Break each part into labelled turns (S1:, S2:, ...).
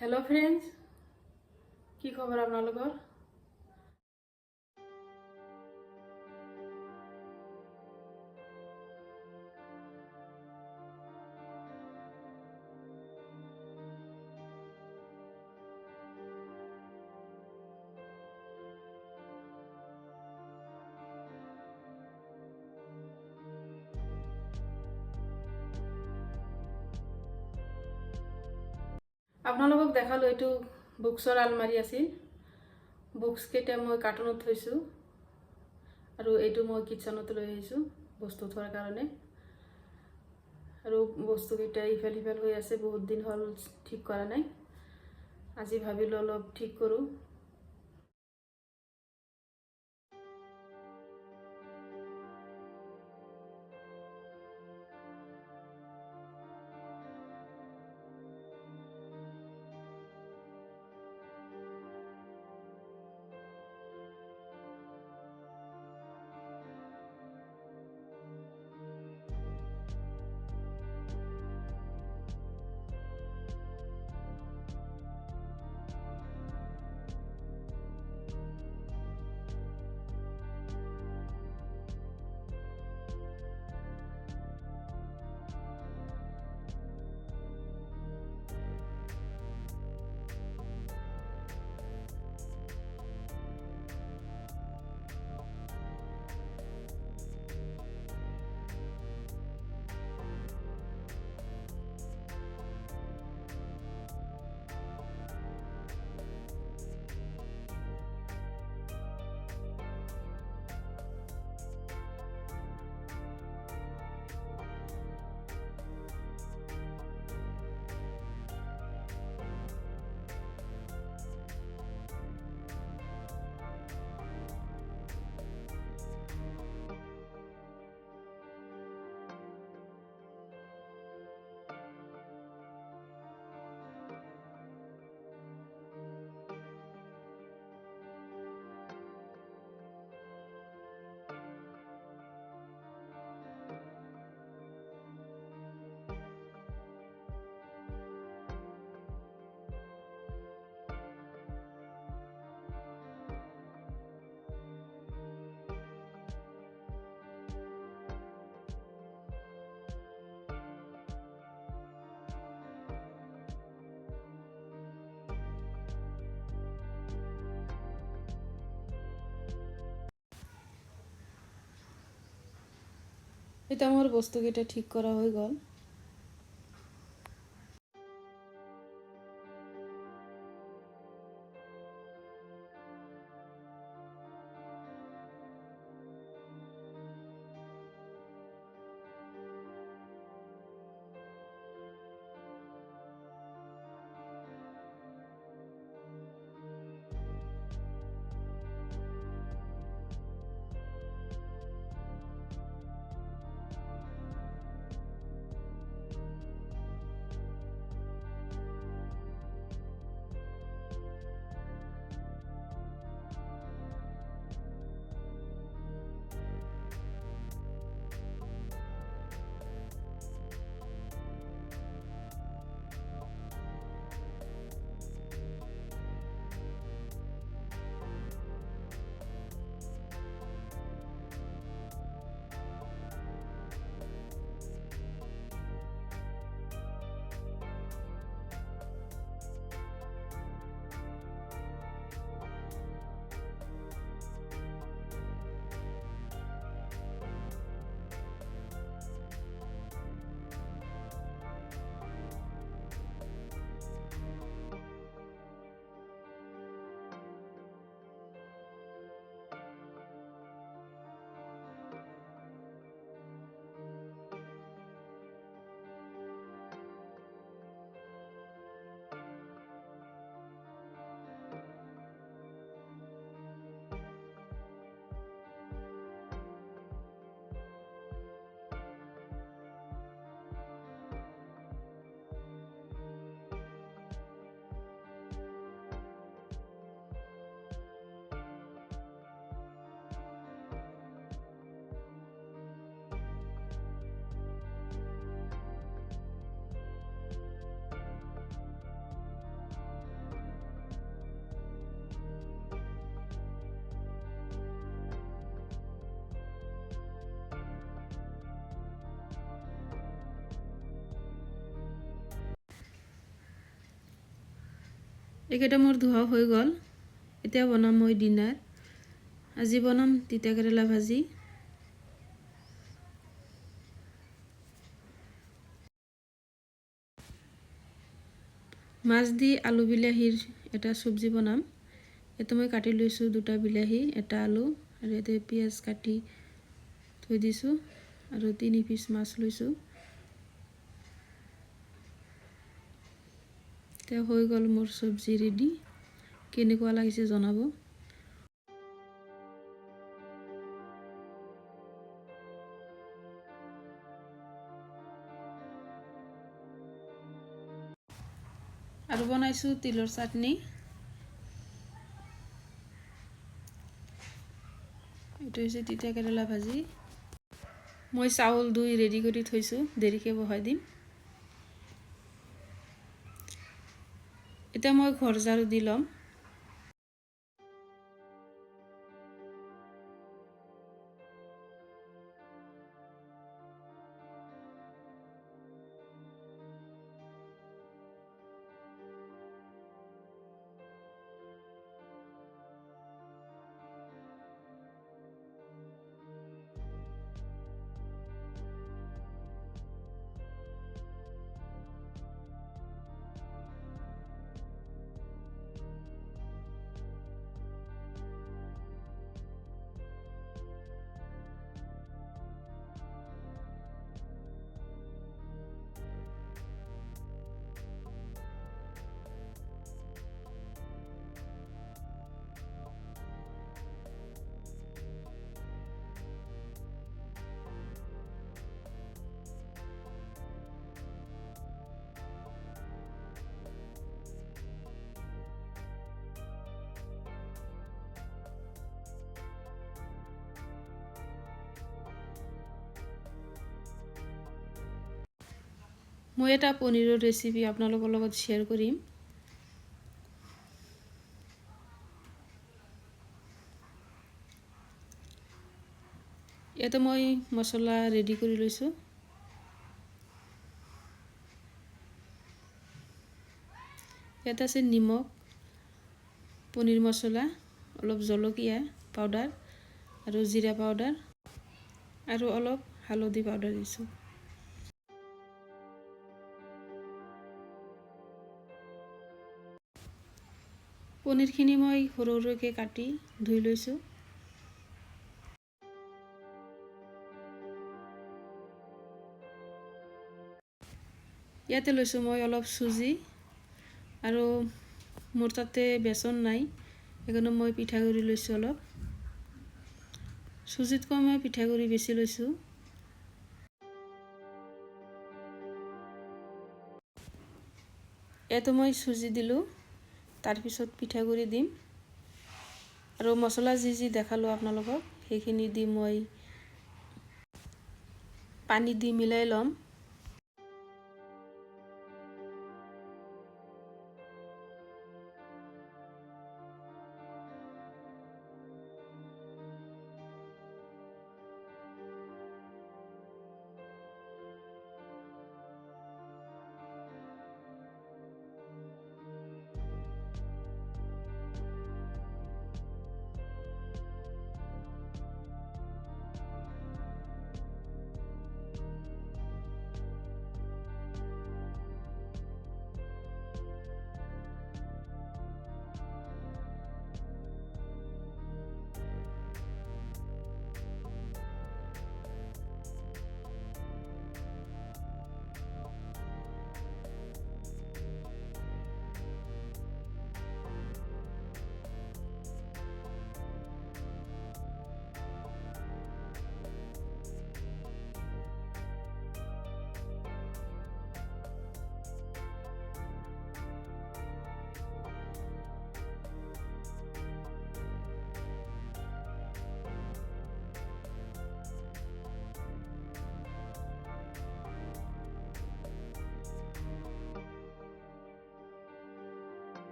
S1: Hello' friends, কি খবৰ আপোনালোকৰ? আপোনালোকক দেখালোঁ এইটো বুকছৰ আলমাৰি আছিল। বুকছকেইটা মই কাৰ্টুনত থৈছোঁ আৰু এইটো মই কিটচেনত লৈ আহিছোঁ বস্তু থোৱাৰ কাৰণে। আৰু বস্তুকেইটা ইফাল সিফাল হৈ আছে, বহুত দিন হ'ল ঠিক কৰা নাই। আজি ভাবিলোঁ অলপ ঠিক কৰোঁ। এটা মোৰ বস্তুকেইটা ঠিক কৰা হৈ গ'ল। এইকেইটা মোৰ ধোৱা হৈ গ'ল। এতিয়া বনাম মই ডিনাৰ। আজি বনাম তিতা কেৰেলা ভাজি, মাছ দি আলু বিলাহীৰ এটা চব্জি বনাম। এটা মই কাটি লৈছোঁ, 2টা বিলাহী, এটা আলু, আৰু ইয়াতে পিঁয়াজ কাটি থৈ দিছোঁ, আৰু 3 পিচ মাছ লৈছোঁ। এতিয়া হৈ গ'ল মোৰ চব্জি ৰেডি। কেনেকুৱা লাগিছে জনাব। আৰু বনাইছোঁ তিলৰ চাটনি। এইটো হৈছে তিতা কেৰেলা ভাজি। মই চাউল ধুই ৰেডি কৰি থৈছোঁ, দেৰিকৈ বহাই দিম। এতিয়া মই ঘৰ ঝাৰু দি ল'ম। মই এটা পনীৰৰ ৰেচিপি আপোনালোকৰ লগত শ্বেয়াৰ কৰিম। ইয়াতে মই মছলা ৰেডি কৰি লৈছোঁ। ইয়াত আছে নিমখ, পনীৰ মছলা, অলপ জলকীয়া পাউডাৰ আৰু জিৰা পাউডাৰ, আৰু অলপ হালধি পাউডাৰ দিছোঁ। পনীৰখিনি মই সৰু সৰুকৈ কাটি ধুই লৈছোঁ। ইয়াতে লৈছোঁ মই অলপ চুজি, আৰু মোৰ তাতে বেচন নাই, সেইকাৰণে মই পিঠাগুড়ি লৈছোঁ অলপ। চুজিতকৈ মই পিঠাগুড়ি বেছি লৈছোঁ। ইয়াতে মই চুজি দিলোঁ, তাৰপিছত পিঠাগুড়ি দিম, আৰু মছলা যি যি দেখালোঁ আপোনালোকক সেইখিনি দি মই পানী দি মিলাই ল'ম।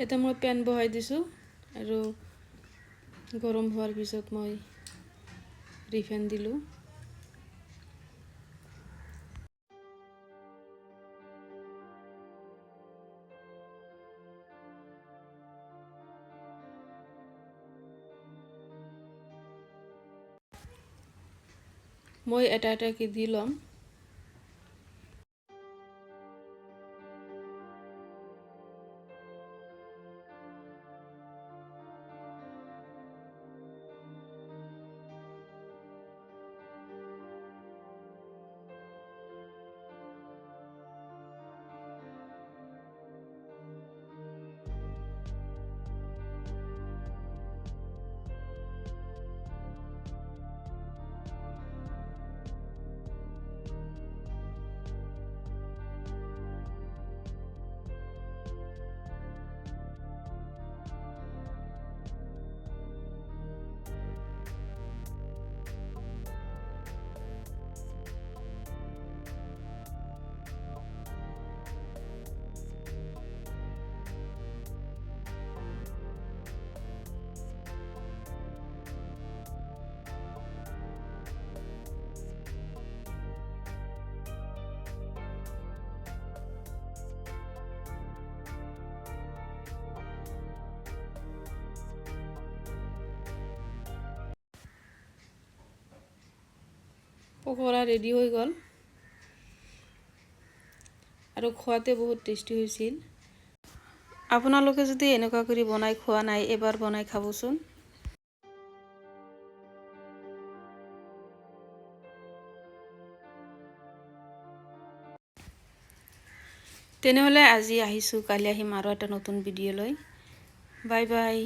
S1: এটা মই পেন বহাই দিছোঁ আৰু গৰম হোৱাৰ পিছত মই ৰিফাইন দিলোঁ। মই এটা এটাকৈ দি ল'ম। পকৰা ৰেডি হৈ গ'ল আৰু খোৱাতে বহুত টেষ্টি হৈছিল। আপোনালোকে যদি এনেকুৱা কৰি বনাই খোৱা নাই, এবাৰ বনাই খাবচোন। তেনেহ'লে আজি আহিছোঁ, কালি আহিম আৰু এটা নতুন ভিডিঅ' লৈ। Bye bye.